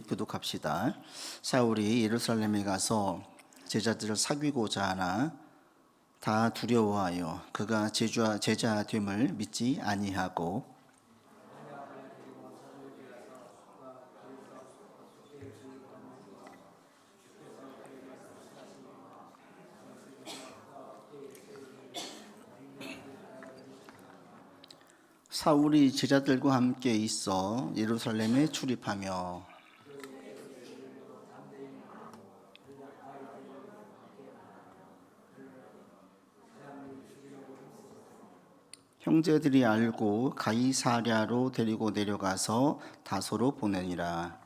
교독합시다. 사울이 예루살렘에 가서 제자들을 사귀고자 하나 다 두려워하여 그가 제자 됨을 믿지 아니하고 사울이 제자들과 함께 있어 예루살렘에 출입하며 형제들이 알고 가이사랴로 데리고 내려가서 다소로 보내니라.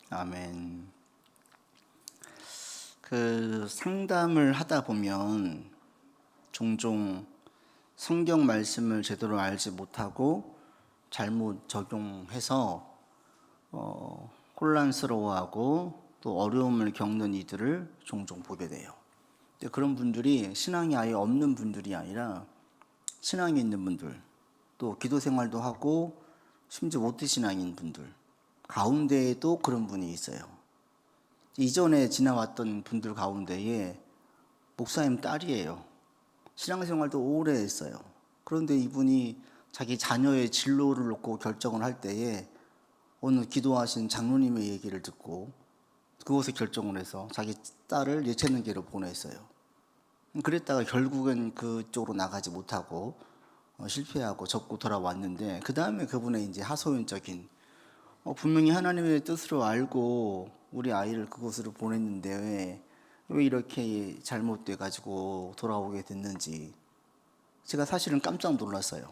아멘. 상담을 하다 보면 종종 성경 말씀을 제대로 알지 못하고 잘못 적용해서 혼란스러워하고 또 어려움을 겪는 이들을 종종 보게 돼요. 근데 그런 분들이 신앙이 아예 없는 분들이 아니라 신앙이 있는 분들, 또 기도 생활도 하고 심지어 모태신앙인 분들 가운데에도 그런 분이 있어요. 이전에 지나왔던 분들 가운데에 목사님 딸이에요. 신앙생활도 오래 했어요. 그런데 이분이 자기 자녀의 진로를 놓고 결정을 할 때에 어느 기도하신 장로님의 얘기를 듣고 그것에 결정을 해서 자기 딸을 예체능계로 보냈어요. 그랬다가 결국엔 그쪽으로 나가지 못하고 실패하고 접고 돌아왔는데 그 다음에 그분의 이제 하소연적인 분명히 하나님의 뜻으로 알고 우리 아이를 그곳으로 보냈는데 왜 이렇게 잘못돼 가지고 돌아오게 됐는지 제가 사실은 깜짝 놀랐어요.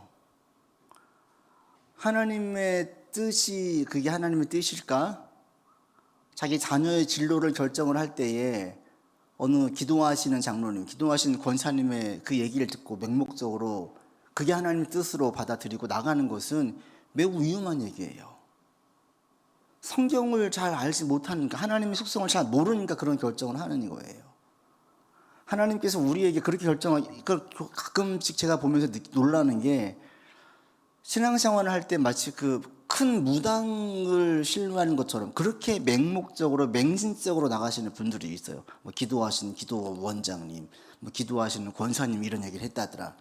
하나님의 뜻이 그게 하나님의 뜻일까? 자기 자녀의 진로를 결정을 할 때에 어느 기도하시는 장로님, 기도하시는 권사님의 그 얘기를 듣고 맹목적으로 그게 하나님의 뜻으로 받아들이고 나가는 것은 매우 위험한 얘기예요. 성경을 잘 알지 못하니까, 하나님의 속성을 잘 모르니까 그런 결정을 하는 거예요. 하나님께서 우리에게 그렇게 가끔씩 제가 보면서 놀라는 게 신앙생활을 할 때 마치 큰 무당을 신뢰하는 것처럼 그렇게 맹목적으로 맹신적으로 나가시는 분들이 있어요. 기도하시는 기도원장님, 기도하시는 권사님 이런 얘기를 했다더라.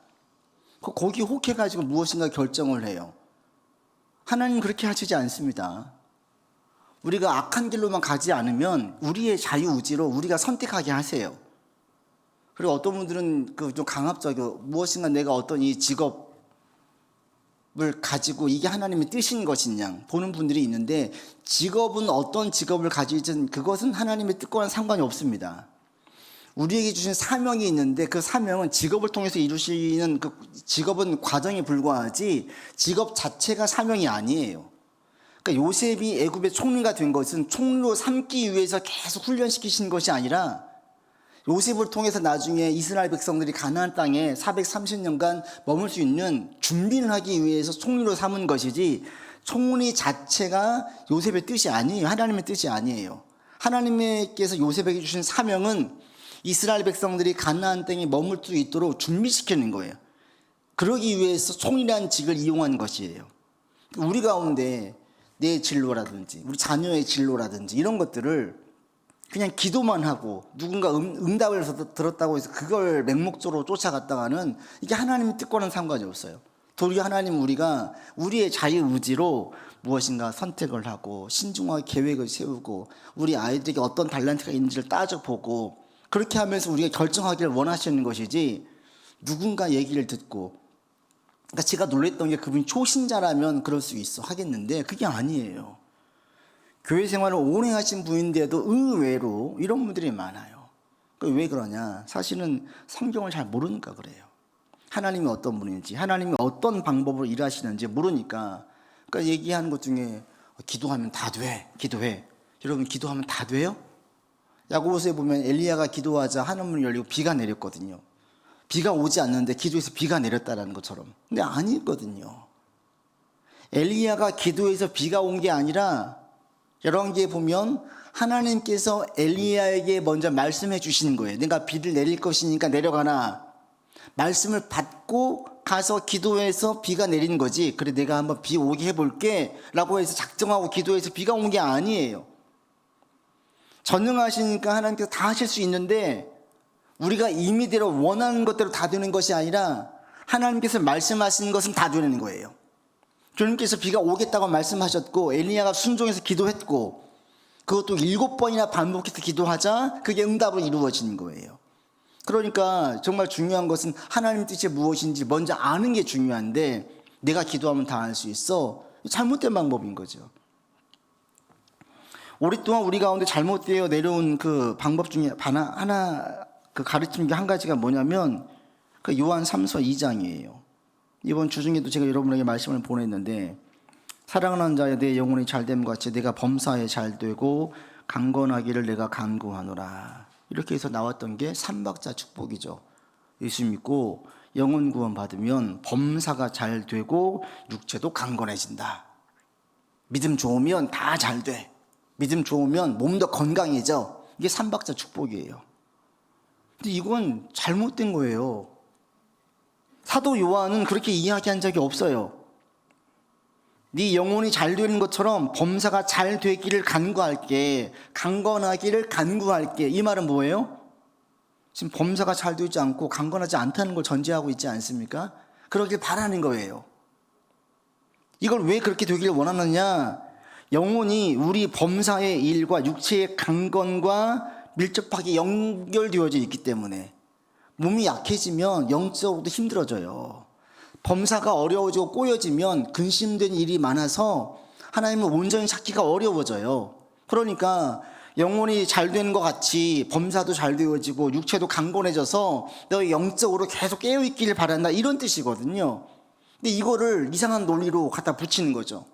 거기 혹해가지고 무엇인가 결정을 해요. 하나님 그렇게 하시지 않습니다. 우리가 악한 길로만 가지 않으면 우리의 자유의지로 우리가 선택하게 하세요. 그리고 어떤 분들은 좀 강압적이고 무엇인가 내가 어떤 이 직업을 가지고 이게 하나님의 뜻인 것이냐 보는 분들이 있는데 직업은 어떤 직업을 가지든 그것은 하나님의 뜻과는 상관이 없습니다. 우리에게 주신 사명이 있는데 그 사명은 직업을 통해서 이루시는 그 직업은 과정에 불과하지 직업 자체가 사명이 아니에요. 그러니까 요셉이 애굽의 총리가 된 것은 총리로 삼기 위해서 계속 훈련시키신 것이 아니라 요셉을 통해서 나중에 이스라엘 백성들이 가나안 땅에 430년간 머물 수 있는 준비를 하기 위해서 총리로 삼은 것이지 총리 자체가 요셉의 뜻이 아니에요. 하나님의 뜻이 아니에요. 하나님께서 요셉에게 주신 사명은 이스라엘 백성들이 가나안 땅에 머물 수 있도록 준비시키는 거예요. 그러기 위해서 총리라는 직을 이용한 것이에요. 우리 가운데 내 진로라든지 우리 자녀의 진로라든지 이런 것들을 그냥 기도만 하고 누군가 응답을 들었다고 해서 그걸 맹목적으로 쫓아갔다가는 이게 하나님의 뜻과는 상관이 없어요. 도리어 하나님 우리가 우리의 자유의지로 무엇인가 선택을 하고 신중하게 계획을 세우고 우리 아이들에게 어떤 달란트가 있는지를 따져보고 그렇게 하면서 우리가 결정하기를 원하시는 것이지 누군가 얘기를 듣고 그러니까 제가 놀랬던 게 그분이 초신자라면 그럴 수 있어 하겠는데 그게 아니에요. 교회 생활을 오래 하신 분인데도 의외로 이런 분들이 많아요. 왜 그러냐? 사실은 성경을 잘 모르니까 그래요. 하나님이 어떤 분인지 하나님이 어떤 방법으로 일하시는지 모르니까 그러니까 얘기하는 것 중에 기도하면 다 돼. 기도해. 여러분 기도하면 다 돼요? 야고보서에 보면 엘리야가 기도하자 하늘문이 열리고 비가 내렸거든요. 비가 오지 않는데 기도해서 비가 내렸다는 것처럼. 근데 아니거든요. 엘리야가 기도해서 비가 온 게 아니라 열왕기에 보면 하나님께서 엘리야에게 먼저 말씀해 주시는 거예요. 내가 비를 내릴 것이니까 내려가라. 말씀을 받고 가서 기도해서 비가 내리는 거지. 그래 내가 한번 비 오게 해볼게 라고 해서 작정하고 기도해서 비가 온 게 아니에요. 전능하시니까 하나님께서 다 하실 수 있는데 우리가 임의대로 원하는 것대로 다 되는 것이 아니라 하나님께서 말씀하시는 것은 다 되는 거예요. 주님께서 비가 오겠다고 말씀하셨고 엘리야가 순종해서 기도했고 그것도 7번이나 반복해서 기도하자 그게 응답으로 이루어지는 거예요. 그러니까 정말 중요한 것은 하나님 뜻이 무엇인지 먼저 아는 게 중요한데 내가 기도하면 다 알 수 있어. 잘못된 방법인 거죠. 오랫동안 우리 가운데 잘못되어 내려온 그 방법 중에 하나 그 가르침 게 한 가지가 뭐냐면 그 요한 3서 2장이에요. 이번 주 중에도 제가 여러분에게 말씀을 보냈는데 사랑하는 자여 내 영혼이 잘됨 같이 내가 범사에 잘되고 강건하기를 내가 간구하노라. 이렇게 해서 나왔던 게 삼박자 축복이죠. 예수 믿고 영혼 구원 받으면 범사가 잘 되고 육체도 강건해진다. 믿음 좋으면 다 잘 돼. 믿음 좋으면 몸도 건강해져. 이게 삼박자 축복이에요. 근데 이건 잘못된 거예요. 사도 요한은 그렇게 이야기한 적이 없어요. 네 영혼이 잘 되는 것처럼 범사가 잘 되기를 간구할게. 강건하기를 간구할게. 이 말은 뭐예요? 지금 범사가 잘 되지 않고 강건하지 않다는 걸 전제하고 있지 않습니까? 그러길 바라는 거예요. 이걸 왜 그렇게 되기를 원하느냐? 영혼이 우리 범사의 일과 육체의 강건과 밀접하게 연결되어져 있기 때문에 몸이 약해지면 영적으로도 힘들어져요. 범사가 어려워지고 꼬여지면 근심된 일이 많아서 하나님을 온전히 찾기가 어려워져요. 그러니까 영혼이 잘 되는 것 같이 범사도 잘 되어지고 육체도 강건해져서 너 영적으로 계속 깨어있기를 바란다 이런 뜻이거든요. 근데 이거를 이상한 논리로 갖다 붙이는 거죠.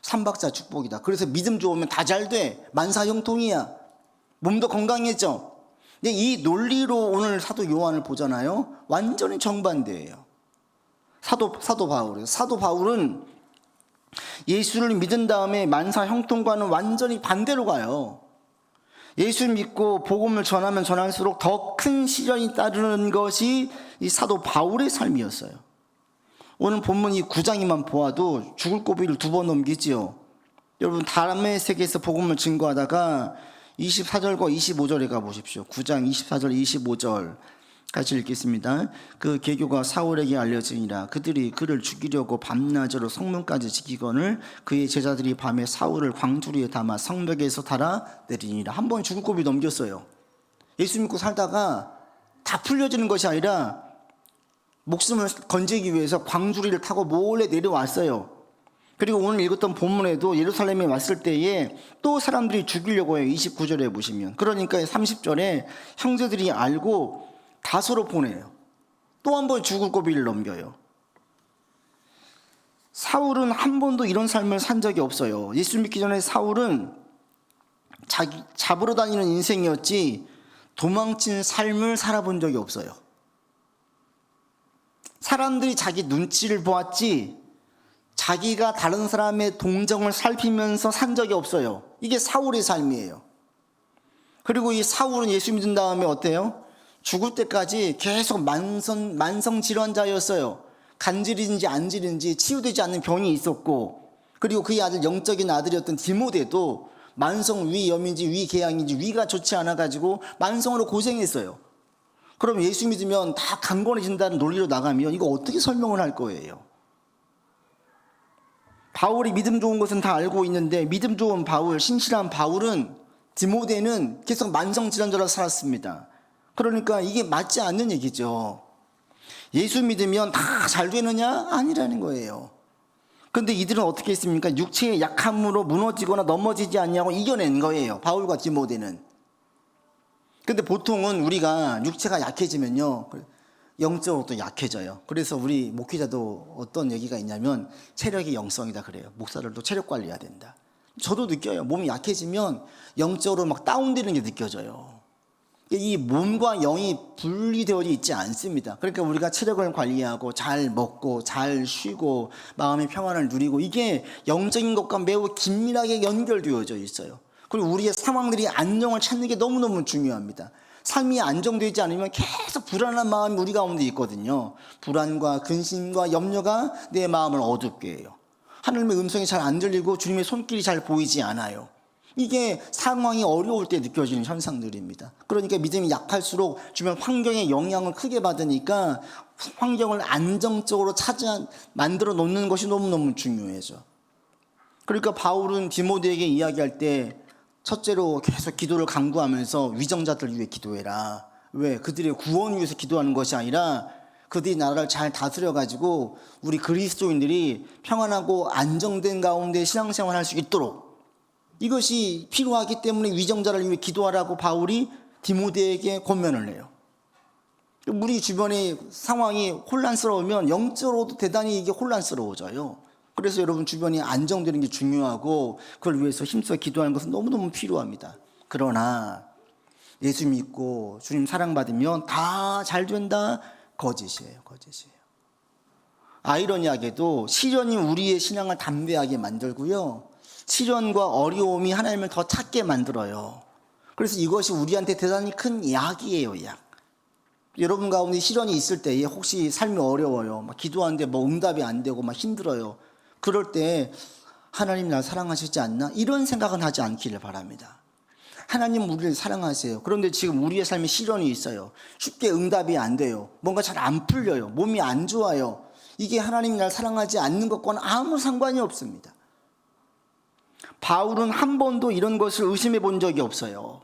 삼박자 축복이다. 그래서 믿음 좋으면 다 잘 돼. 만사형통이야. 몸도 건강해져. 근데 이 논리로 오늘 사도 요한을 보잖아요. 완전히 정반대예요. 사도 바울은 예수를 믿은 다음에 만사 형통과는 완전히 반대로 가요. 예수 믿고 복음을 전하면 전할수록 더 큰 시련이 따르는 것이 이 사도 바울의 삶이었어요. 오늘 본문 이 9장이만 보아도 죽을 고비를 2번 넘기지요. 여러분 다람의 세계에서 복음을 증거하다가 24절과 25절에 가보십시오. 9장 24절 25절 같이 읽겠습니다. 그 계교가 사울에게 알려지니라. 그들이 그를 죽이려고 밤낮으로 성문까지 지키거늘 그의 제자들이 밤에 사울을 광주리에 담아 성벽에서 달아 내리니라. 한 번 죽을 고비 넘겼어요. 예수 믿고 살다가 다 풀려지는 것이 아니라 목숨을 건지기 위해서 광주리를 타고 몰래 내려왔어요. 그리고 오늘 읽었던 본문에도 예루살렘에 왔을 때에 또 사람들이 죽이려고 해요. 29절에 보시면. 그러니까 30절에 형제들이 알고 다소로 보내요. 또 한 번 죽을 고비를 넘겨요. 사울은 한 번도 이런 삶을 산 적이 없어요. 예수 믿기 전에 사울은 자기 잡으러 다니는 인생이었지 도망친 삶을 살아본 적이 없어요. 사람들이 자기 눈치를 보았지 자기가 다른 사람의 동정을 살피면서 산 적이 없어요. 이게 사울의 삶이에요. 그리고 이 사울은 예수 믿은 다음에 어때요? 죽을 때까지 계속 만성 질환자였어요. 간질인지 안질인지 치유되지 않는 병이 있었고, 그리고 그의 아들 영적인 아들이었던 디모데도 만성 위염인지 위궤양인지 위가 좋지 않아가지고 만성으로 고생했어요. 그럼 예수 믿으면 다 강건해진다는 논리로 나가면 이거 어떻게 설명을 할 거예요? 바울이 믿음 좋은 것은 다 알고 있는데 믿음 좋은 바울, 신실한 바울은 디모데는 계속 만성질환자로 살았습니다. 그러니까 이게 맞지 않는 얘기죠. 예수 믿으면 다 잘 되느냐? 아니라는 거예요. 그런데 이들은 어떻게 했습니까? 육체의 약함으로 무너지거나 넘어지지 않냐고 이겨낸 거예요. 바울과 디모데는. 근데 보통은 우리가 육체가 약해지면요 영적으로 또 약해져요. 그래서 우리 목회자도 어떤 얘기가 있냐면 체력이 영성이다 그래요. 목사들도 체력 관리해야 된다. 저도 느껴요. 몸이 약해지면 영적으로 막 다운되는 게 느껴져요. 이 몸과 영이 분리되어 있지 않습니다. 그러니까 우리가 체력을 관리하고 잘 먹고 잘 쉬고 마음의 평안을 누리고 이게 영적인 것과 매우 긴밀하게 연결되어져 있어요. 그리고 우리의 상황들이 안정을 찾는 게 너무너무 중요합니다. 삶이 안정되지 않으면 계속 불안한 마음이 우리 가운데 있거든요. 불안과 근심과 염려가 내 마음을 어둡게 해요. 하나님의 음성이 잘 안 들리고 주님의 손길이 잘 보이지 않아요. 이게 상황이 어려울 때 느껴지는 현상들입니다. 그러니까 믿음이 약할수록 주변 환경의 영향을 크게 받으니까 환경을 안정적으로 만들어 놓는 것이 너무너무 중요해져. 그러니까 바울은 디모데에게 이야기할 때 첫째로 계속 기도를 강구하면서 위정자들 위해 기도해라. 왜? 그들의 구원 위해서 기도하는 것이 아니라 그들이 나라를 잘 다스려가지고 우리 그리스도인들이 평안하고 안정된 가운데 신앙생활을 할 수 있도록 이것이 필요하기 때문에 위정자를 위해 기도하라고 바울이 디모데에게 권면을 해요. 우리 주변의 상황이 혼란스러우면 영적으로도 대단히 이게 혼란스러워져요. 그래서 여러분 주변이 안정되는 게 중요하고 그걸 위해서 힘써 기도하는 것은 너무너무 필요합니다. 그러나 예수 믿고 주님 사랑받으면 다 잘 된다? 거짓이에요. 거짓이에요. 아이러니하게도 시련이 우리의 신앙을 담대하게 만들고요. 시련과 어려움이 하나님을 더 찾게 만들어요. 그래서 이것이 우리한테 대단히 큰 약이에요. 약. 여러분 가운데 시련이 있을 때에 혹시 삶이 어려워요. 막 기도하는데 뭐 응답이 안 되고 막 힘들어요. 그럴 때 하나님 날 사랑하시지 않나? 이런 생각은 하지 않기를 바랍니다. 하나님 우리를 사랑하세요. 그런데 지금 우리의 삶에 시련이 있어요. 쉽게 응답이 안 돼요. 뭔가 잘 안 풀려요. 몸이 안 좋아요. 이게 하나님이 날 사랑하지 않는 것과는 아무 상관이 없습니다. 바울은 한 번도 이런 것을 의심해 본 적이 없어요.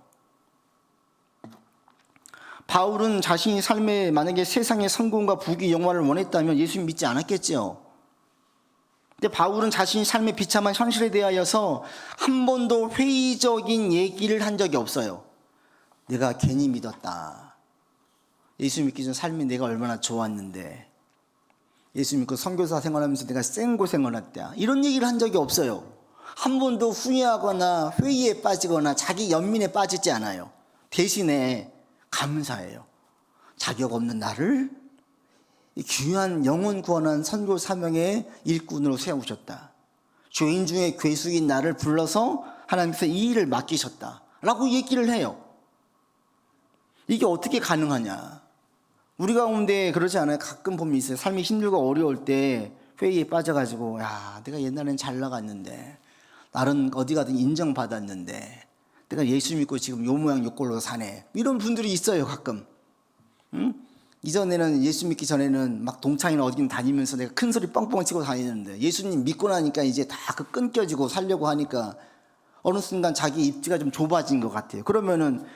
바울은 자신이 삶에 만약에 세상의 성공과 부귀 영화를 원했다면 예수 믿지 않았겠죠. 근데 바울은 자신이 삶의 비참한 현실에 대하여서 한 번도 회의적인 얘기를 한 적이 없어요. 내가 괜히 믿었다. 예수 믿기 전 삶이 내가 얼마나 좋았는데, 예수 믿고 선교사 생활하면서 내가 생고생을 했다. 이런 얘기를 한 적이 없어요. 한 번도 후회하거나 회의에 빠지거나 자기 연민에 빠지지 않아요. 대신에 감사해요. 자격 없는 나를 귀한 영혼 구원한 선교 사명의 일꾼으로 세우셨다. 죄인 중에 괴수인 나를 불러서 하나님께서 이 일을 맡기셨다 라고 얘기를 해요. 이게 어떻게 가능하냐? 우리 가운데 그러지 않아요? 가끔 보면 있어요. 삶이 힘들고 어려울 때 회의에 빠져가지고 야, 내가 옛날엔 잘 나갔는데, 나는 어디 가든 인정받았는데, 내가 예수 믿고 지금 요 모양 요 꼴로 사네. 이런 분들이 있어요. 가끔. 응? 이전에는 예수 믿기 전에는 막 동창이나 어디 다니면서 내가 큰 소리 뻥뻥 치고 다니는데, 예수님 믿고 나니까 이제 다 끊겨지고 살려고 하니까 어느 순간 자기 입지가 좀 좁아진 것 같아요. 그러면은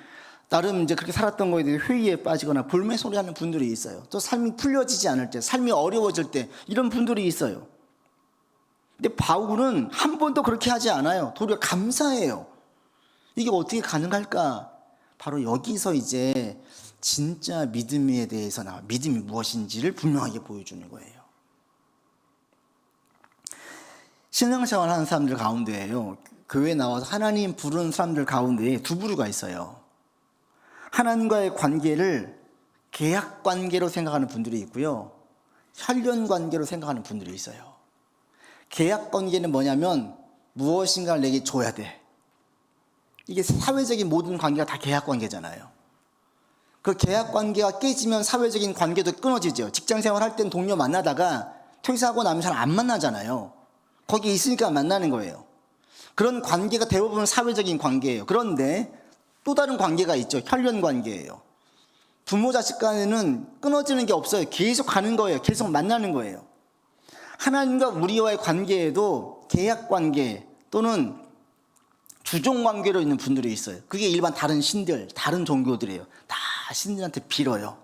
나름 이제 그렇게 살았던 거에 대해 회의에 빠지거나 볼멘 소리 하는 분들이 있어요. 또 삶이 풀려지지 않을 때, 삶이 어려워질 때 이런 분들이 있어요. 근데 바울은 한 번도 그렇게 하지 않아요. 도리어 감사해요. 이게 어떻게 가능할까? 바로 여기서 이제 진짜 믿음에 대해서 믿음이 무엇인지를 분명하게 보여주는 거예요. 신앙생활 하는 사람들 가운데에요, 교회에 나와서 하나님 부르는 사람들 가운데에 두 부류가 있어요. 하나님과의 관계를 계약 관계로 생각하는 분들이 있고요, 혈연 관계로 생각하는 분들이 있어요. 계약 관계는 뭐냐면 무엇인가를 내게 줘야 돼. 이게 사회적인 모든 관계가 다 계약 관계잖아요. 그 계약 관계가 깨지면 사회적인 관계도 끊어지죠. 직장 생활할 땐 동료 만나다가 퇴사하고 나면 잘 안 만나잖아요. 거기 있으니까 만나는 거예요. 그런 관계가 대부분 사회적인 관계예요. 그런데 또 다른 관계가 있죠. 혈연 관계예요. 부모 자식 간에는 끊어지는 게 없어요. 계속 가는 거예요. 계속 만나는 거예요. 하나님과 우리와의 관계에도 계약 관계 또는 주종 관계로 있는 분들이 있어요. 그게 일반 다른 신들, 다른 종교들이에요. 다 신들한테 빌어요.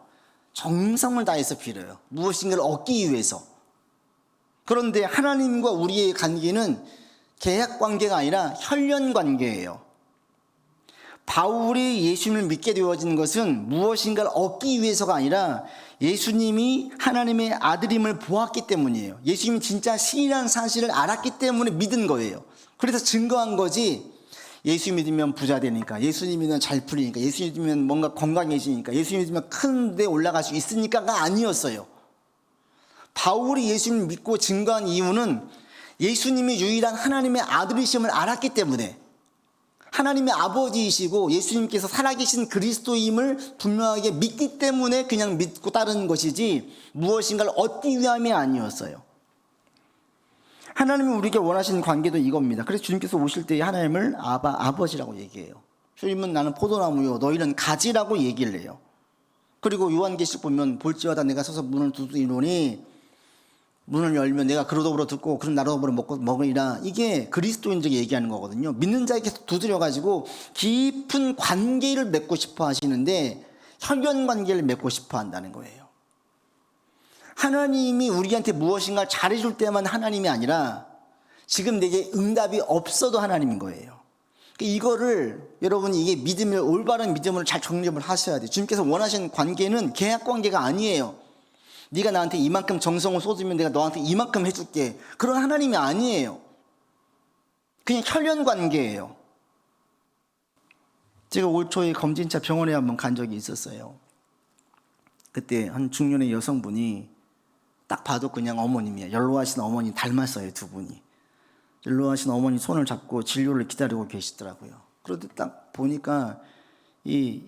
정성을 다해서 빌어요. 무엇인가를 얻기 위해서. 그런데 하나님과 우리의 관계는 계약 관계가 아니라 혈연 관계예요. 바울이 예수님을 믿게 되어진 것은 무엇인가를 얻기 위해서가 아니라 예수님이 하나님의 아들임을 보았기 때문이에요. 예수님이 진짜 신이라는 사실을 알았기 때문에 믿은 거예요. 그래서 증거한 거지, 예수 믿으면 부자 되니까, 예수 믿으면 잘 풀리니까, 예수 믿으면 뭔가 건강해지니까, 예수 믿으면 큰 데 올라갈 수 있으니까가 아니었어요. 바울이 예수님을 믿고 증거한 이유는 예수님이 유일한 하나님의 아들이심을 알았기 때문에, 하나님의 아버지이시고 예수님께서 살아계신 그리스도임을 분명하게 믿기 때문에 그냥 믿고 따르는 것이지 무엇인가를 얻기 위함이 아니었어요. 하나님이 우리에게 원하시는 관계도 이겁니다. 그래서 주님께서 오실 때 하나님을 아버지라고 얘기해요. 주님은 나는 포도나무요 너희는 가지라고 얘기를 해요. 그리고 요한계시록 보면 볼지어다 내가 서서 문을 두드리노니 문을 열면 내가 그러더불어 듣고 그런 나더불어 먹으리라. 이게 그리스도인들에게 얘기하는 거거든요. 믿는 자에게 두드려가지고 깊은 관계를 맺고 싶어 하시는데 혈연 관계를 맺고 싶어 한다는 거예요. 하나님이 우리한테 무엇인가 잘해줄 때만 하나님이 아니라 지금 내게 응답이 없어도 하나님인 거예요. 이거를 여러분이 이게 믿음을 올바른 믿음을 잘 정립을 하셔야 돼요. 주님께서 원하시는 관계는 계약 관계가 아니에요. 네가 나한테 이만큼 정성을 쏟으면 내가 너한테 이만큼 해줄게. 그런 하나님이 아니에요. 그냥 혈연 관계예요. 제가 올 초에 검진차 병원에 한번 간 적이 있었어요. 그때 한 중년의 여성분이 딱 봐도 그냥 어머님이에요. 연로하신 어머니 닮았어요, 두 분이. 연로하신 어머니 손을 잡고 진료를 기다리고 계시더라고요. 그런데 딱 보니까 이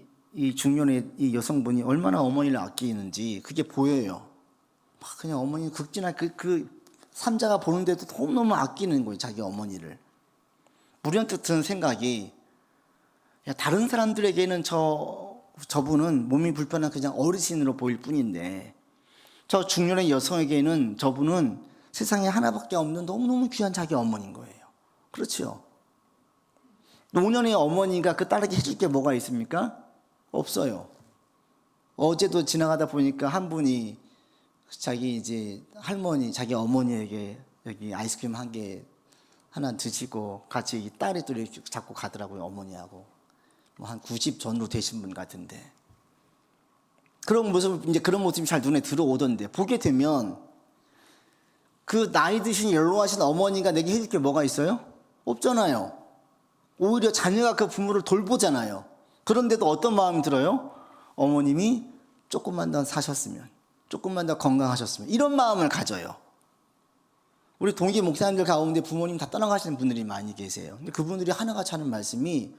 중년의 이 여성분이 얼마나 어머니를 아끼는지 그게 보여요. 막 그냥 어머니 극진한 그 삼자가 보는데도 너무너무 아끼는 거예요, 자기 어머니를. 무리한테 드는 생각이, 야, 다른 사람들에게는 저분은 몸이 불편한 그냥 어르신으로 보일 뿐인데 저 중년의 여성에게는 저분은 세상에 하나밖에 없는 너무너무 귀한 자기 어머니인 거예요. 그렇죠? 노년의 어머니가 그 딸에게 해줄 게 뭐가 있습니까? 없어요. 어제도 지나가다 보니까 한 분이 자기 이제 할머니, 자기 어머니에게 여기 아이스크림 하나 드시고 같이 이 딸이 또 이렇게 잡고 가더라고요, 어머니하고. 뭐 한 90 전후 되신 분 같은데. 그런 모습이 잘 눈에 들어오던데, 보게 되면 그 나이 드신 연로하신 어머니가 내게 해줄 게 뭐가 있어요? 없잖아요. 오히려 자녀가 그 부모를 돌보잖아요. 그런데도 어떤 마음이 들어요? 어머님이 조금만 더 사셨으면, 조금만 더 건강하셨으면, 이런 마음을 가져요. 우리 동기 목사님들 가운데 부모님 다 떠나가시는 분들이 많이 계세요. 근데 그분들이 하나같이 하는 말씀이,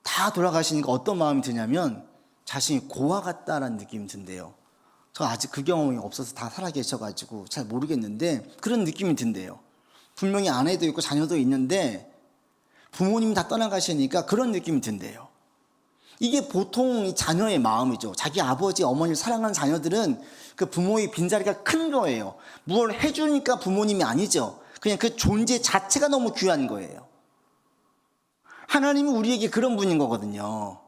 다 돌아가시니까 어떤 마음이 드냐면 자신이 고아 같다라는 느낌이 든대요. 저 아직 그 경험이 없어서 다 살아계셔가지고 잘 모르겠는데 그런 느낌이 든대요. 분명히 아내도 있고 자녀도 있는데 부모님이 다 떠나가시니까 그런 느낌이 든대요. 이게 보통 자녀의 마음이죠. 자기 아버지, 어머니를 사랑하는 자녀들은 그 부모의 빈자리가 큰 거예요. 뭘 해주니까 부모님이 아니죠. 그냥 그 존재 자체가 너무 귀한 거예요. 하나님은 우리에게 그런 분인 거거든요.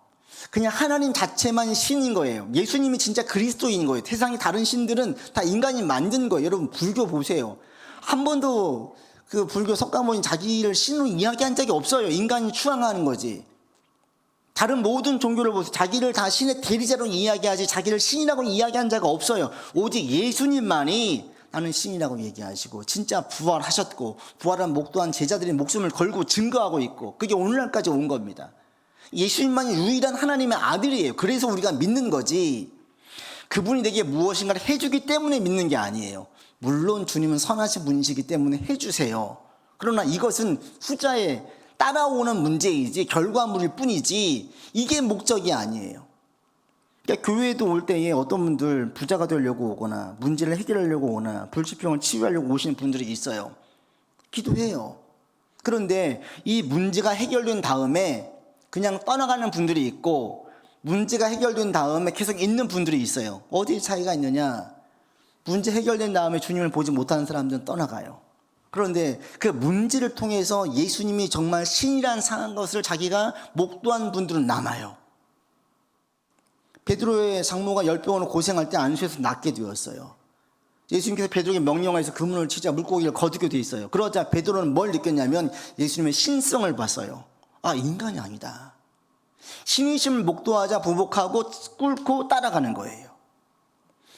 그냥 하나님 자체만 신인 거예요. 예수님이 진짜 그리스도인 거예요. 세상의 다른 신들은 다 인간이 만든 거예요. 여러분 불교 보세요. 한 번도 그 불교 석가모니 자기를 신으로 이야기한 적이 없어요. 인간이 추앙하는 거지. 다른 모든 종교를 보세요. 자기를 다 신의 대리자로 이야기하지 자기를 신이라고 이야기한 자가 없어요. 오직 예수님만이 나는 신이라고 얘기하시고 진짜 부활하셨고 부활한 목도한 제자들이 목숨을 걸고 증거하고 있고 그게 오늘날까지 온 겁니다. 예수님만이 유일한 하나님의 아들이에요. 그래서 우리가 믿는 거지 그분이 내게 무엇인가를 해주기 때문에 믿는 게 아니에요. 물론 주님은 선하신 분이시기 때문에 해주세요. 그러나 이것은 후자에 따라오는 문제이지 결과물일 뿐이지 이게 목적이 아니에요. 그러니까 교회에도 올 때에 어떤 분들 부자가 되려고 오거나 문제를 해결하려고 오거나 불치병을 치유하려고 오시는 분들이 있어요. 기도해요. 그런데 이 문제가 해결된 다음에 그냥 떠나가는 분들이 있고 문제가 해결된 다음에 계속 있는 분들이 있어요. 어디에 차이가 있느냐? 문제 해결된 다음에 주님을 보지 못하는 사람들은 떠나가요. 그런데 그 문제를 통해서 예수님이 정말 신이란 상한 것을 자기가 목도한 분들은 남아요. 베드로의 장모가 열병으로 고생할 때 안수에서 낫게 되었어요. 예수님께서 베드로에게 명령하여서 그문을 치자 물고기를 거두게 돼 있어요. 그러자 베드로는 뭘 느꼈냐면 예수님의 신성을 봤어요. 아, 인간이 아니다. 신이심을 목도하자 부복하고 꿇고 따라가는 거예요.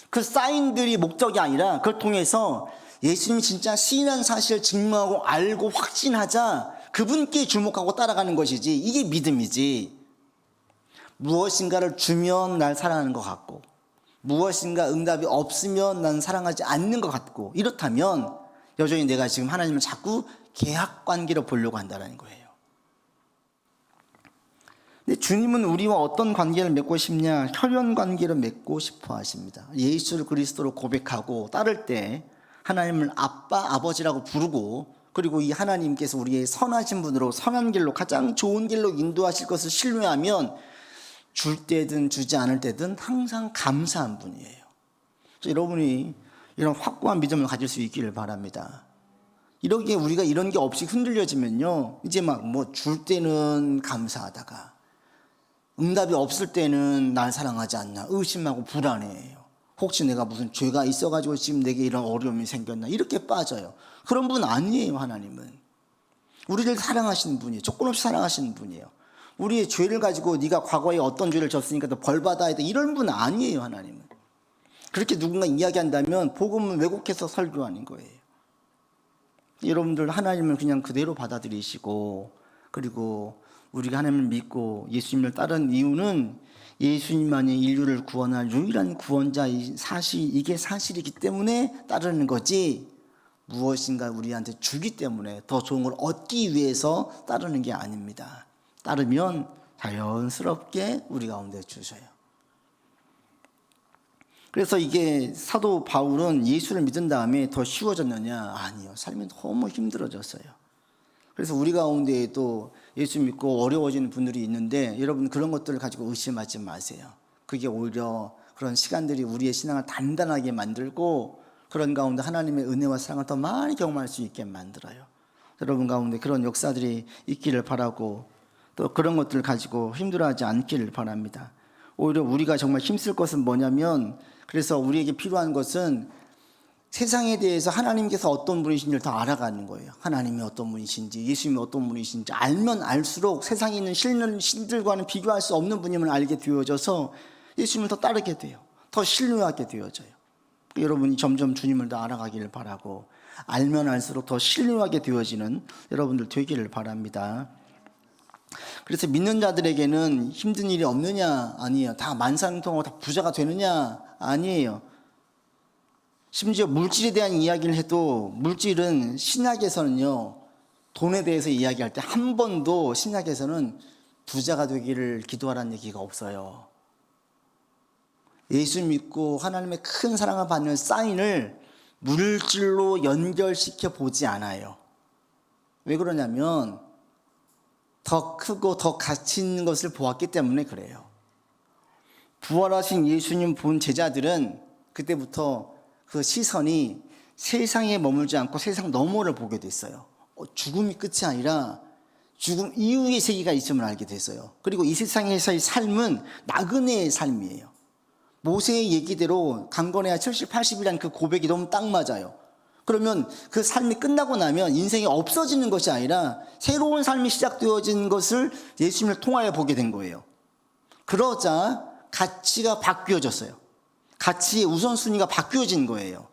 그 사인들이 목적이 아니라 그걸 통해서 예수님이 진짜 신이라는 사실을 증명하고 알고 확신하자 그분께 주목하고 따라가는 것이지 이게 믿음이지 무엇인가를 주면 날 사랑하는 것 같고 무엇인가 응답이 없으면 난 사랑하지 않는 것 같고 이렇다면 여전히 내가 지금 하나님을 자꾸 계약관계로 보려고 한다는 거예요. 근데 주님은 우리와 어떤 관계를 맺고 싶냐? 혈연 관계를 맺고 싶어 하십니다. 예수를 그리스도로 고백하고 따를 때 하나님을 아빠, 아버지라고 부르고, 그리고 이 하나님께서 우리의 선하신 분으로 선한 길로, 가장 좋은 길로 인도하실 것을 신뢰하면 줄 때든 주지 않을 때든 항상 감사한 분이에요. 여러분이 이런 확고한 믿음을 가질 수 있기를 바랍니다. 이렇게 우리가 이런 게 없이 흔들려지면요, 이제 막 뭐 줄 때는 감사하다가 응답이 없을 때는 날 사랑하지 않나 의심하고 불안해해요. 혹시 내가 무슨 죄가 있어가지고 지금 내게 이런 어려움이 생겼나, 이렇게 빠져요. 그런 분 아니에요. 하나님은 우리를 사랑하시는 분이에요. 조건 없이 사랑하시는 분이에요. 우리의 죄를 가지고 네가 과거에 어떤 죄를 졌으니까 너 벌 받아야 돼, 이런 분 아니에요. 하나님은 그렇게 누군가 이야기한다면 복음은 왜곡해서 설교하는 거예요. 여러분들 하나님을 그냥 그대로 받아들이시고, 그리고 우리가 하나님을 믿고 예수님을 따른 이유는 예수님만이 인류를 구원할 유일한 구원자, 이게 사실이기 때문에 따르는 거지, 무엇인가 우리한테 주기 때문에 더 좋은 걸 얻기 위해서 따르는 게 아닙니다. 따르면 자연스럽게 우리 가운데 주셔요. 그래서 이게 사도 바울은 예수를 믿은 다음에 더 쉬워졌느냐? 아니요. 삶이 너무 힘들어졌어요. 그래서 우리 가운데에도 예수 믿고 어려워지는 분들이 있는데, 여러분 그런 것들을 가지고 의심하지 마세요. 그게 오히려 그런 시간들이 우리의 신앙을 단단하게 만들고, 그런 가운데 하나님의 은혜와 사랑을 더 많이 경험할 수 있게 만들어요. 여러분 가운데 그런 역사들이 있기를 바라고, 또 그런 것들을 가지고 힘들어하지 않기를 바랍니다. 오히려 우리가 정말 힘쓸 것은 뭐냐면, 그래서 우리에게 필요한 것은 세상에 대해서 하나님께서 어떤 분이신지를 더 알아가는 거예요. 하나님이 어떤 분이신지, 예수님이 어떤 분이신지 알면 알수록 세상에 있는 신들과는 비교할 수 없는 분임을 알게 되어져서 예수님을 더 따르게 돼요. 더 신뢰하게 되어져요. 여러분이 점점 주님을 더 알아가기를 바라고, 알면 알수록 더 신뢰하게 되어지는 여러분들 되기를 바랍니다. 그래서 믿는 자들에게는 힘든 일이 없느냐? 아니에요. 다 만사형통하고 다 부자가 되느냐? 아니에요. 심지어 물질에 대한 이야기를 해도, 물질은 신약에서는요, 돈에 대해서 이야기할 때 한 번도 신약에서는 부자가 되기를 기도하라는 얘기가 없어요. 예수 믿고 하나님의 큰 사랑을 받는 사인을 물질로 연결시켜 보지 않아요. 왜 그러냐면 더 크고 더 가치 있는 것을 보았기 때문에 그래요. 부활하신 예수님 본 제자들은 그때부터 그 시선이 세상에 머물지 않고 세상 너머를 보게 됐어요. 죽음이 끝이 아니라 죽음 이후의 세계가 있음을 알게 됐어요. 그리고 이 세상에서의 삶은 나그네의 삶이에요. 모세의 얘기대로 강건해야 70, 80이라는 그 고백이 너무 딱 맞아요. 그러면 그 삶이 끝나고 나면 인생이 없어지는 것이 아니라 새로운 삶이 시작되어진 것을 예수님을 통하여 보게 된 거예요. 그러자 가치가 바뀌어졌어요. 가치의 우선순위가 바뀌어진 거예요.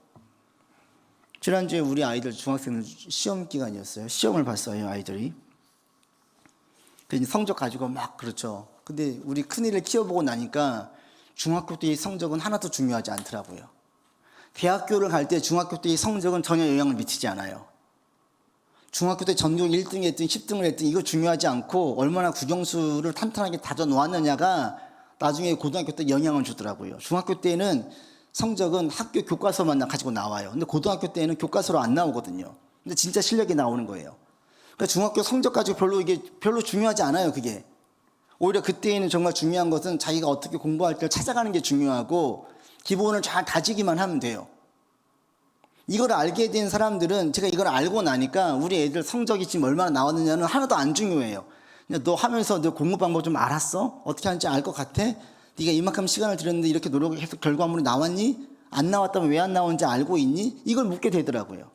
지난주에 우리 아이들 중학생들 시험 기간이었어요. 시험을 봤어요, 아이들이. 성적 가지고 막 그렇죠. 근데 우리 큰애를 키워보고 나니까 중학교 때의 성적은 하나도 중요하지 않더라고요. 대학교를 갈 때 중학교 때의 성적은 전혀 영향을 미치지 않아요. 중학교 때 전교 1등 했든 10등을 했든 이거 중요하지 않고, 얼마나 국영수를 탄탄하게 다져 놓았느냐가 나중에 고등학교 때 영향을 주더라고요. 중학교 때는 성적은 학교 교과서만 가지고 나와요. 근데 고등학교 때는 교과서로 안 나오거든요. 근데 진짜 실력이 나오는 거예요. 그러니까 중학교 성적 가지고 별로 중요하지 않아요, 그게. 오히려 그때에는 정말 중요한 것은 자기가 어떻게 공부할지를 찾아가는 게 중요하고, 기본을 잘 다지기만 하면 돼요. 이걸 알게 된 사람들은, 제가 이걸 알고 나니까 우리 애들 성적이 지금 얼마나 나왔느냐는 하나도 안 중요해요. 그냥 너 하면서 너 공부 방법 좀 알았어? 어떻게 하는지 알 것 같아? 네가 이만큼 시간을 들였는데 이렇게 노력해서 결과물이 나왔니? 안 나왔다면 왜 안 나오는지 알고 있니? 이걸 묻게 되더라고요.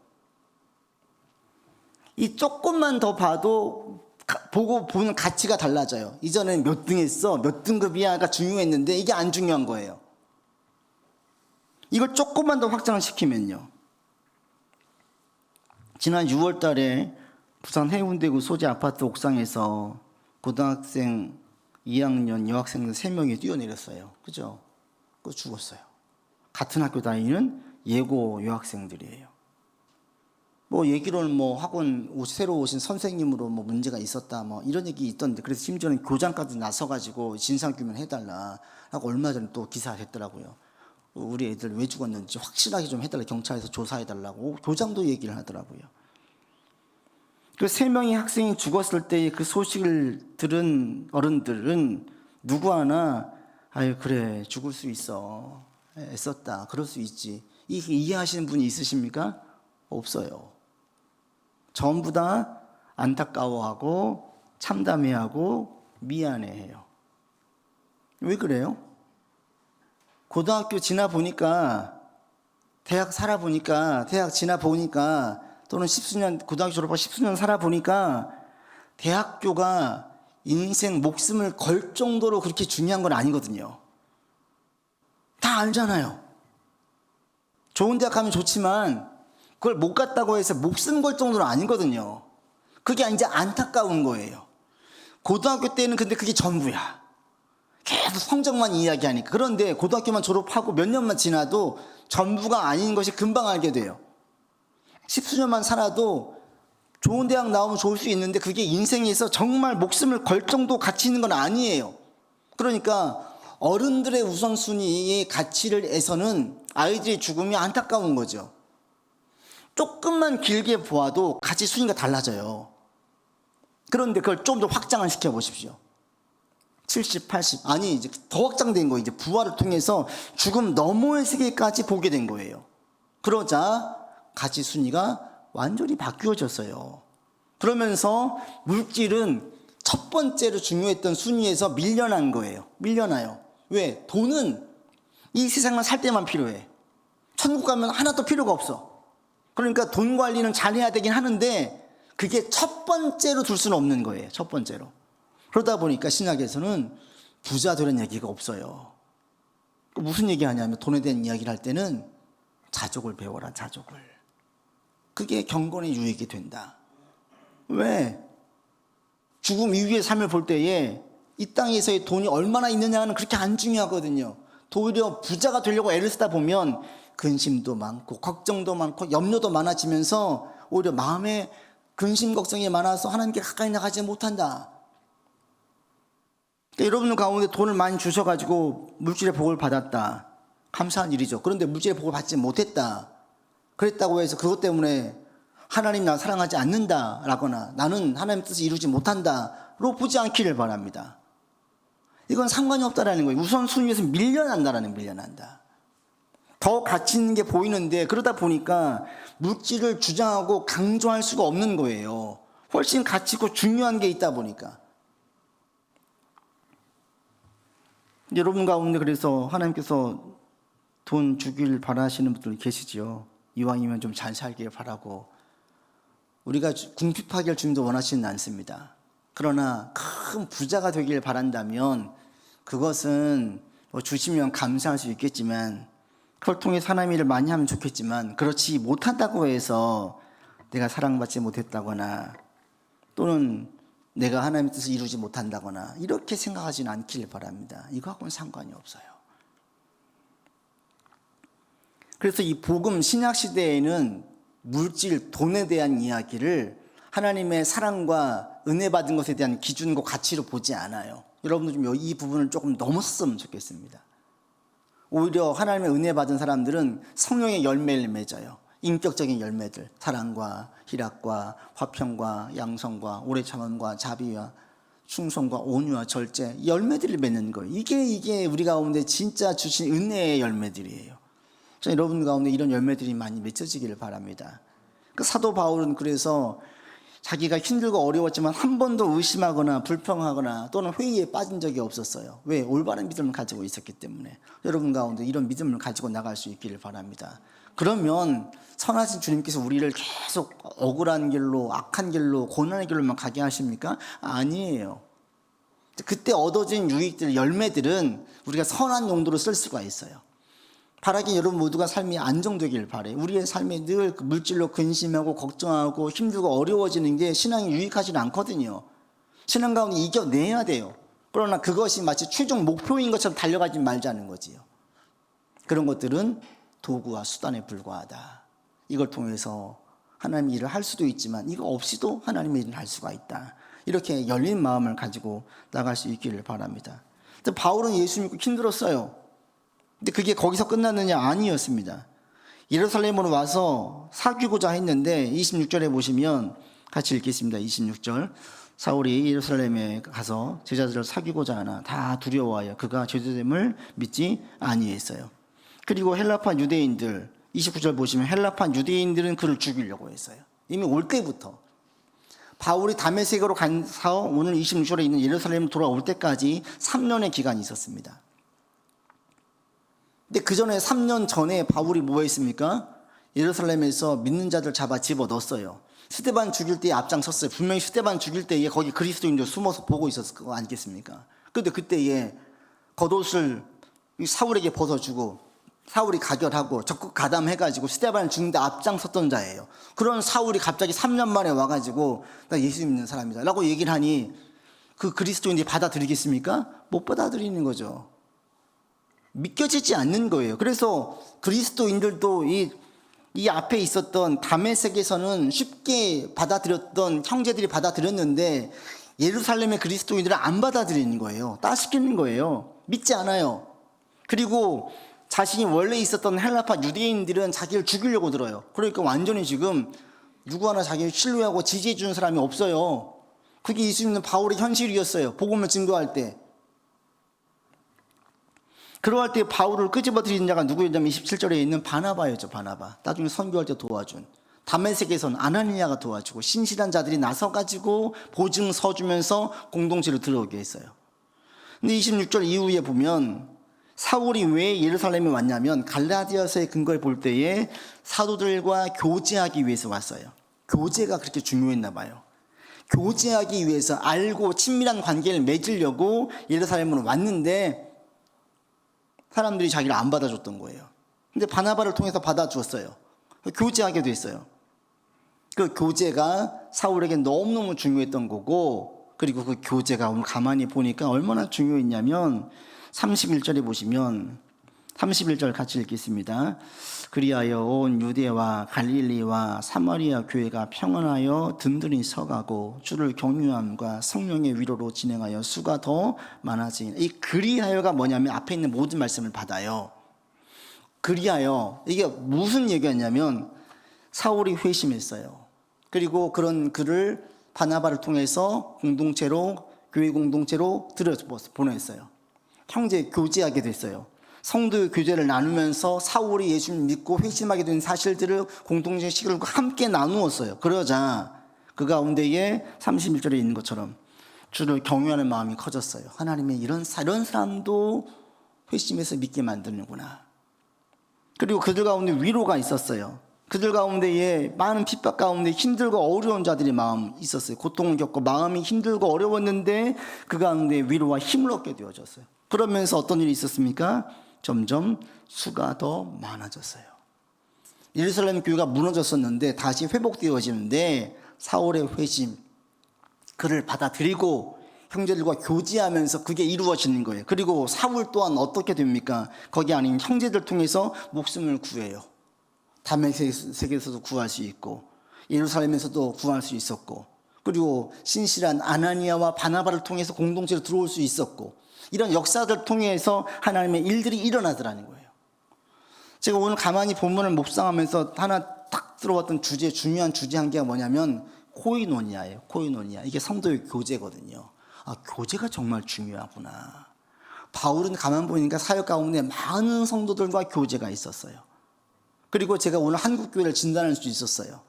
이 조금만 더 봐도 보고 보는 가치가 달라져요. 이전엔 몇 등 했어? 몇 등급이야가 중요했는데 이게 안 중요한 거예요. 이걸 조금만 더 확장을 시키면요. 지난 6월 달에 부산 해운대구 소재 아파트 옥상에서 고등학생 2학년 여학생들 3명이 뛰어내렸어요. 그죠? 그거 죽었어요. 같은 학교 다니는 예고 여학생들이에요. 뭐 얘기로는 뭐 학원 새로 오신 선생님으로 뭐 문제가 있었다 뭐 이런 얘기 있던데, 그래서 심지어는 교장까지 나서가지고 진상규명 해달라 하고 얼마 전에 또 기사가 됐더라고요. 우리 애들 왜 죽었는지 확실하게 좀 해달라, 경찰에서 조사해달라고 교장도 얘기를 하더라고요. 그 3명의 학생이 죽었을 때 그 소식을 들은 어른들은 누구 하나 아유 그래 죽을 수 있어, 애썼다, 그럴 수 있지, 이해하시는 분이 있으십니까? 없어요. 전부 다 안타까워하고 참담해하고 미안해해요. 왜 그래요? 고등학교 지나 보니까, 대학 살아 보니까, 대학 지나 보니까, 또는 십수년, 고등학교 졸업하고 십수년 살아 보니까 대학교가 인생 목숨을 걸 정도로 그렇게 중요한 건 아니거든요. 다 알잖아요. 좋은 대학 가면 좋지만 그걸 못 갔다고 해서 목숨 걸 정도는 아니거든요. 그게 이제 안타까운 거예요. 고등학교 때는 근데 그게 전부야. 계속 성적만 이야기하니까. 그런데 고등학교만 졸업하고 몇 년만 지나도 전부가 아닌 것이 금방 알게 돼요. 십수년만 살아도 좋은 대학 나오면 좋을 수 있는데 그게 인생에서 정말 목숨을 걸 정도 가치 있는 건 아니에요. 그러니까 어른들의 우선순위의 가치를 해서는 아이들의 죽음이 안타까운 거죠. 조금만 길게 보아도 가치 순위가 달라져요. 그런데 그걸 좀 더 확장을 시켜보십시오. 70, 80, 아니 이제 더 확장된 거, 이제 부활을 통해서 죽음 너머의 세계까지 보게 된 거예요. 그러자 가치 순위가 완전히 바뀌어졌어요. 그러면서 물질은 첫 번째로 중요했던 순위에서 밀려난 거예요. 밀려나요. 왜? 돈은 이 세상만 살 때만 필요해. 천국 가면 하나도 필요가 없어. 그러니까 돈 관리는 잘해야 되긴 하는데 그게 첫 번째로 둘 수는 없는 거예요. 첫 번째로. 그러다 보니까 신약에서는 부자 되는 얘기가 없어요. 무슨 얘기하냐면, 돈에 대한 이야기를 할 때는 자족을 배워라, 자족을. 그게 경건의 유익이 된다. 왜? 죽음 이후의 삶을 볼 때에 이 땅에서의 돈이 얼마나 있느냐는 그렇게 안 중요하거든요. 오히려 부자가 되려고 애를 쓰다 보면 근심도 많고 걱정도 많고 염려도 많아지면서 오히려 마음에 근심 걱정이 많아서 하나님께 가까이 나가지 못한다. 그러니까 여러분 가운데 돈을 많이 주셔가지고 물질의 복을 받았다. 감사한 일이죠. 그런데 물질의 복을 받지 못했다. 그랬다고 해서 그것 때문에 하나님 나 사랑하지 않는다라거나 나는 하나님 뜻을 이루지 못한다로 보지 않기를 바랍니다. 이건 상관이 없다라는 거예요. 우선순위에서 밀려난다라는, 밀려난다. 더 가치 있는 게 보이는데 그러다 보니까 물질을 주장하고 강조할 수가 없는 거예요. 훨씬 가치 있고 중요한 게 있다 보니까. 여러분 가운데 그래서 하나님께서 돈 주길 바라시는 분들 계시지요. 이왕이면 좀 잘 살길 바라고, 우리가 궁핍하게 주님도 원하시는 않습니다. 그러나 큰 부자가 되길 바란다면 그것은 뭐 주시면 감사할 수 있겠지만, 그걸 통해 하나님의 일을 많이 하면 좋겠지만, 그렇지 못한다고 해서 내가 사랑받지 못했다거나 또는 내가 하나님의 뜻을 이루지 못한다거나 이렇게 생각하지는 않기를 바랍니다. 이거하고는 상관이 없어요. 그래서 이 복음 신약 시대에는 물질, 돈에 대한 이야기를 하나님의 사랑과 은혜 받은 것에 대한 기준과 가치로 보지 않아요. 여러분들 좀 이 부분을 조금 넘었으면 좋겠습니다. 오히려 하나님의 은혜 받은 사람들은 성령의 열매를 맺어요. 인격적인 열매들, 사랑과 희락과 화평과 양성과 오래 참음과 자비와 충성과 온유와 절제, 열매들을 맺는 거예요. 이게 우리 가운데 진짜 주신 은혜의 열매들이에요. 여러분 가운데 이런 열매들이 많이 맺혀지기를 바랍니다. 그 사도 바울은 그래서 자기가 힘들고 어려웠지만 한 번도 의심하거나 불평하거나 또는 회의에 빠진 적이 없었어요. 왜? 올바른 믿음을 가지고 있었기 때문에. 여러분 가운데 이런 믿음을 가지고 나갈 수 있기를 바랍니다. 그러면 선하신 주님께서 우리를 계속 억울한 길로, 악한 길로, 고난의 길로만 가게 하십니까? 아니에요. 그때 얻어진 유익들, 열매들은 우리가 선한 용도로 쓸 수가 있어요. 바라기 여러분 모두가 삶이 안정되길 바래요. 우리의 삶에 늘 물질로 근심하고 걱정하고 힘들고 어려워지는 게 신앙이 유익하지는 않거든요. 신앙 가운데 이겨내야 돼요. 그러나 그것이 마치 최종 목표인 것처럼 달려가지 말자는 거지요. 그런 것들은 도구와 수단에 불과하다. 이걸 통해서 하나님의 일을 할 수도 있지만 이거 없이도 하나님의 일을 할 수가 있다. 이렇게 열린 마음을 가지고 나갈 수 있기를 바랍니다. 근데 바울은 예수 믿고 힘들었어요. 근데 그게 거기서 끝났느냐? 아니었습니다. 예루살렘으로 와서 사귀고자 했는데 26절에 보시면 같이 읽겠습니다. 26절. 사울이 예루살렘에 가서 제자들을 사귀고자 하나 다 두려워하여 그가 제자됨을 믿지 아니했어요. 그리고 헬라파 유대인들 29절 보시면 헬라파 유대인들은 그를 죽이려고 했어요. 이미 올 때부터. 바울이 다메섹으로 가서 오늘 26절에 있는 예루살렘 돌아올 때까지 3년의 기간이 있었습니다. 근데 그 전에 3년 전에 바울이 뭐 했습니까? 예루살렘에서 믿는 자들 잡아 집어넣었어요. 스데반 죽일 때에 앞장섰어요. 분명히 스데반 죽일 때에 거기 그리스도인들 숨어서 보고 있었을 거 아니겠습니까? 그런데 그때에 겉옷을 사울에게 벗어주고 사울이 가결하고 적극 가담해가지고 스데반을 죽는데 앞장섰던 자예요. 그런 사울이 갑자기 3년 만에 와가지고 나 예수 믿는 사람이다 라고 얘기를 하니 그 그리스도인들이 받아들이겠습니까? 못 받아들이는 거죠. 믿겨지지 않는 거예요. 그래서 그리스도인들도 이 앞에 있었던 다메섹에서는 쉽게 받아들였던 형제들이 받아들였는데 예루살렘의 그리스도인들은 안 받아들이는 거예요. 따시키는 거예요. 믿지 않아요. 그리고 자신이 원래 있었던 헬라파 유대인들은 자기를 죽이려고 들어요. 그러니까 완전히 지금 누구 하나 자기를 신뢰하고 지지해 주는 사람이 없어요. 그게 예수 믿는 바울의 현실이었어요. 복음을 증거할 때. 그러할 때 바울을 끄집어들이는 자가 누구였냐면 27절에 있는 바나바였죠. 바나바. 나중에 선교할 때 도와준. 다메섹에서는 아나니아가 도와주고 신실한 자들이 나서가지고 보증 서주면서 공동체로 들어오게 했어요. 근데 26절 이후에 보면 사울이 왜 예루살렘에 왔냐면 갈라디아서의 근거를 볼 때에 사도들과 교제하기 위해서 왔어요. 교제가 그렇게 중요했나 봐요. 교제하기 위해서 알고 친밀한 관계를 맺으려고 예루살렘으로 왔는데 사람들이 자기를 안 받아줬던 거예요. 근데 바나바를 통해서 받아주었어요. 교제하게 됐어요. 그 교제가 사울에게 너무너무 중요했던 거고, 그리고 그 교제가 오늘 가만히 보니까 얼마나 중요했냐면 31절에 보시면 31절 같이 읽겠습니다. 그리하여 온 유대와 갈릴리와 사마리아 교회가 평안하여 든든히 서가고 주를 경유함과 성령의 위로로 진행하여 수가 더 많아지니. 이 그리하여가 뭐냐면 앞에 있는 모든 말씀을 받아요. 그리하여 이게 무슨 얘기였냐면 사울이 회심했어요. 그리고 그런 그를 바나바를 통해서 공동체로 교회 공동체로 보냈어요. 형제 교제하게 됐어요. 성도의 교제를 나누면서 사울이 예수를 믿고 회심하게 된 사실들을 공동체 시간과 함께 나누었어요. 그러자 그 가운데에 31절에 있는 것처럼 주를 경외하는 마음이 커졌어요. 하나님의 이런 사람도 회심해서 믿게 만드는구나. 그리고 그들 가운데 위로가 있었어요. 그들 가운데에 많은 핍박 가운데 힘들고 어려운 자들이 마음 있었어요. 고통을 겪고 마음이 힘들고 어려웠는데 그 가운데 위로와 힘을 얻게 되어졌어요. 그러면서 어떤 일이 있었습니까? 점점 수가 더 많아졌어요. 예루살렘 교회가 무너졌었는데 다시 회복되어지는데 사울의 회심, 그를 받아들이고 형제들과 교제하면서 그게 이루어지는 거예요. 그리고 사울 또한 어떻게 됩니까? 거기 아닌 형제들 통해서 목숨을 구해요. 다메섹에서도 구할 수 있고 예루살렘에서도 구할 수 있었고, 그리고 신실한 아나니아와 바나바를 통해서 공동체로 들어올 수 있었고, 이런 역사들 통해서 하나님의 일들이 일어나더라는 거예요. 제가 오늘 가만히 본문을 묵상하면서 하나 딱 들어왔던 주제, 중요한 주제 한 개가 뭐냐면 코이노니아예요. 코이노니아. 이게 성도의 교제거든요. 아, 교제가 정말 중요하구나. 바울은 가만 보니까 사역 가운데 많은 성도들과 교제가 있었어요. 그리고 제가 오늘 한국교회를 진단할 수 있었어요.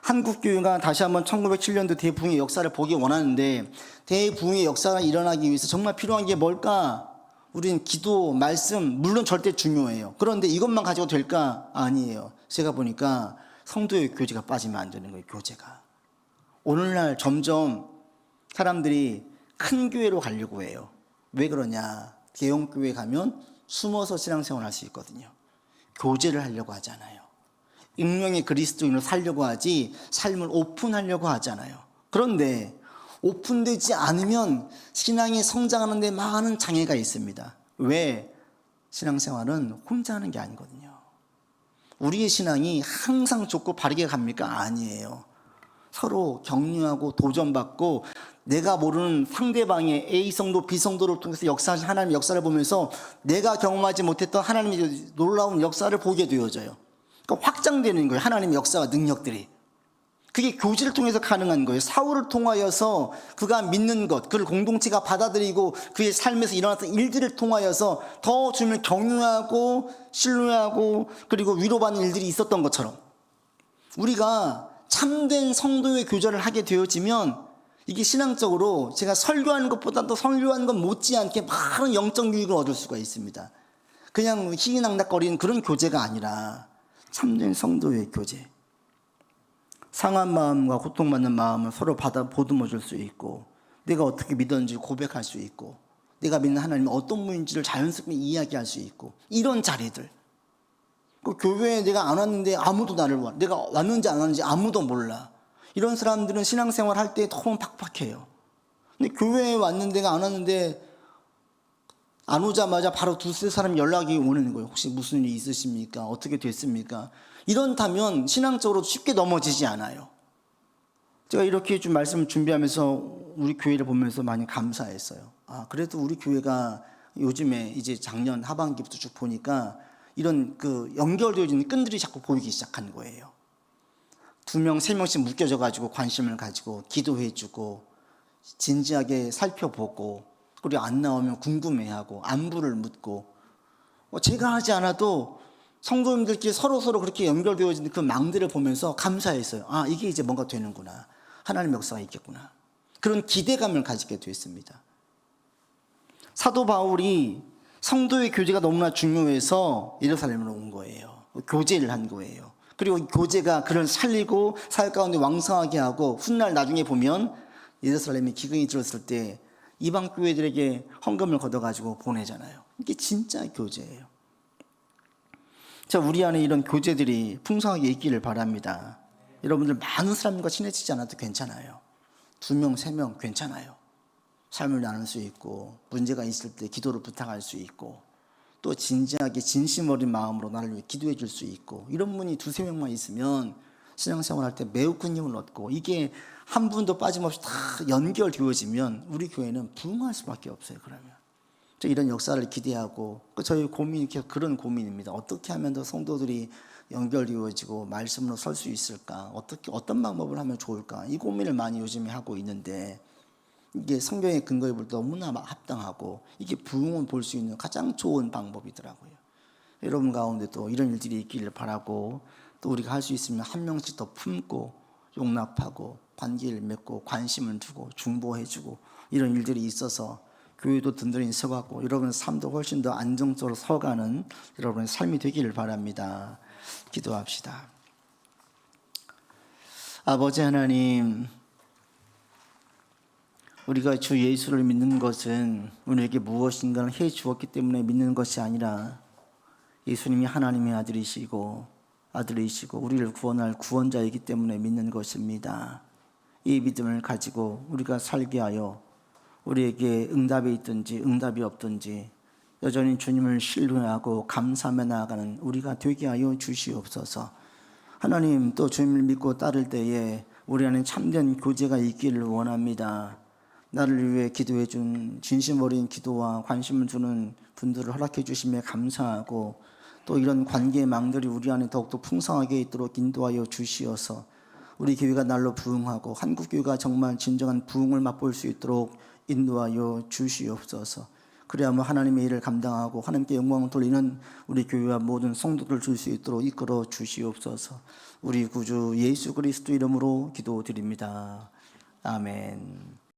한국교회가 다시 한번 1907년도 대부흥의 역사를 보기 원하는데 대부흥의 역사가 일어나기 위해서 정말 필요한 게 뭘까? 우리는 기도, 말씀 물론 절대 중요해요. 그런데 이것만 가지고 될까? 아니에요. 제가 보니까 성도의 교제가 빠지면 안 되는 거예요. 교제가. 오늘날 점점 사람들이 큰 교회로 가려고 해요. 왜 그러냐? 대형교회 가면 숨어서 신앙생활 할 수 있거든요. 교제를 하려고 하잖아요. 익명의 그리스도인으로 살려고 하지 삶을 오픈하려고 하잖아요. 그런데 오픈되지 않으면 신앙이 성장하는 데 많은 장애가 있습니다. 왜? 신앙생활은 혼자 하는 게 아니거든요. 우리의 신앙이 항상 좋고 바르게 갑니까? 아니에요. 서로 격려하고 도전받고 내가 모르는 상대방의 A성도 B성도를 통해서 역사하신 하나님의 역사를 보면서 내가 경험하지 못했던 하나님의 놀라운 역사를 보게 되어져요. 그러니까 확장되는 거예요. 하나님의 역사와 능력들이. 그게 교제를 통해서 가능한 거예요. 사울을 통하여서 그가 믿는 것, 그를 공동체가 받아들이고 그의 삶에서 일어났던 일들을 통하여서 더 주님을 격려하고 신뢰하고 그리고 위로받는 일들이 있었던 것처럼 우리가 참된 성도의 교제를 하게 되어지면 이게 신앙적으로 제가 설교하는 것보다 더 설교하는 것 못지않게 많은 영적 유익을 얻을 수가 있습니다. 그냥 희희낙낙거리는 그런 교제가 아니라 참된 성도의 교제. 상한 마음과 고통받는 마음을 서로 보듬어 줄 수 있고 내가 어떻게 믿었는지 고백할 수 있고 내가 믿는 하나님이 어떤 분인지를 자연스럽게 이야기할 수 있고 이런 자리들. 그 교회에 내가 안 왔는데 아무도 내가 왔는지 안 왔는지 아무도 몰라. 이런 사람들은 신앙생활 할 때 너무 팍팍해요. 근데 교회에 왔는데 안 왔는데 안 오자마자 바로 두세 사람 연락이 오는 거예요. 혹시 무슨 일이 있으십니까? 어떻게 됐습니까? 이런다면 신앙적으로 쉽게 넘어지지 않아요. 제가 이렇게 좀 말씀을 준비하면서 우리 교회를 보면서 많이 감사했어요. 그래도 우리 교회가 요즘에 이제 작년 하반기부터 쭉 보니까 이런 그 연결되어지는 끈들이 자꾸 보이기 시작한 거예요. 2명, 3명씩 묶여져 가지고 관심을 가지고 기도해주고 진지하게 살펴보고 그리고 안 나오면 궁금해하고 안부를 묻고 제가 하지 않아도 성도님들끼리 서로 그렇게 연결되어지는 그 망들을 보면서 감사했어요. 이게 이제 뭔가 되는구나. 하나님의 역사가 있겠구나. 그런 기대감을 가지게 됐습니다. 사도 바울이 성도의 교제가 너무나 중요해서 예루살렘으로 온 거예요. 교제를 한 거예요. 그리고 교제가 그를 살리고 사역 가운데 왕성하게 하고 훗날 나중에 보면 예루살렘에 기근이 들었을 때 이방 교회들에게 헌금을 걷어가지고 보내잖아요. 이게 진짜 교제예요. 자, 우리 안에 이런 교제들이 풍성하게 있기를 바랍니다. 여러분들 많은 사람과 친해지지 않아도 괜찮아요. 2명, 3명 괜찮아요. 삶을 나눌 수 있고 문제가 있을 때 기도를 부탁할 수 있고 또 진지하게 진심 어린 마음으로 나를 위해 기도해 줄 수 있고 이런 분이 2-3명만 있으면 신앙생활할 때 매우 큰 힘을 얻고 이게 한 분도 빠짐없이 다 연결되어지면 우리 교회는 부흥할 수밖에 없어요. 그러면 이런 역사를 기대하고 저희 고민이 그런 고민입니다. 어떻게 하면 더 성도들이 연결되어지고 말씀으로 설 수 있을까? 어떤 방법을 하면 좋을까? 이 고민을 많이 요즘에 하고 있는데 이게 성경의 근거에 볼 때 너무나 합당하고 이게 부흥을 볼 수 있는 가장 좋은 방법이더라고요. 여러분 가운데 또 이런 일들이 있기를 바라고 또 우리가 할 수 있으면 한 명씩 더 품고 용납하고 관계를 맺고 관심을 두고 중보해주고 이런 일들이 있어서 교회도 든든히 서가고 여러분의 삶도 훨씬 더 안정적으로 서가는 여러분의 삶이 되기를 바랍니다. 기도합시다. 아버지 하나님, 우리가 주 예수를 믿는 것은 우리에게 무엇인가를 해 주었기 때문에 믿는 것이 아니라 예수님이 하나님의 아들이시고 우리를 구원할 구원자이기 때문에 믿는 것입니다. 이 믿음을 가지고 우리가 살게 하여 우리에게 응답이 있든지 응답이 없든지 여전히 주님을 신뢰하고 감사하며 나아가는 우리가 되게 하여 주시옵소서. 하나님, 또 주님을 믿고 따를 때에 우리 안에 참된 교제가 있기를 원합니다. 나를 위해 기도해 준 진심 어린 기도와 관심을 주는 분들을 허락해 주심에 감사하고 또 이런 관계의 망들이 우리 안에 더욱더 풍성하게 있도록 인도하여 주시어서 우리 교회가 날로 부흥하고 한국교회가 정말 진정한 부흥을 맛볼 수 있도록 인도하여 주시옵소서. 그래야만 하나님의 일을 감당하고 하나님께 영광을 돌리는 우리 교회와 모든 성도들 줄 수 있도록 이끌어 주시옵소서. 우리 구주 예수 그리스도 이름으로 기도드립니다. 아멘.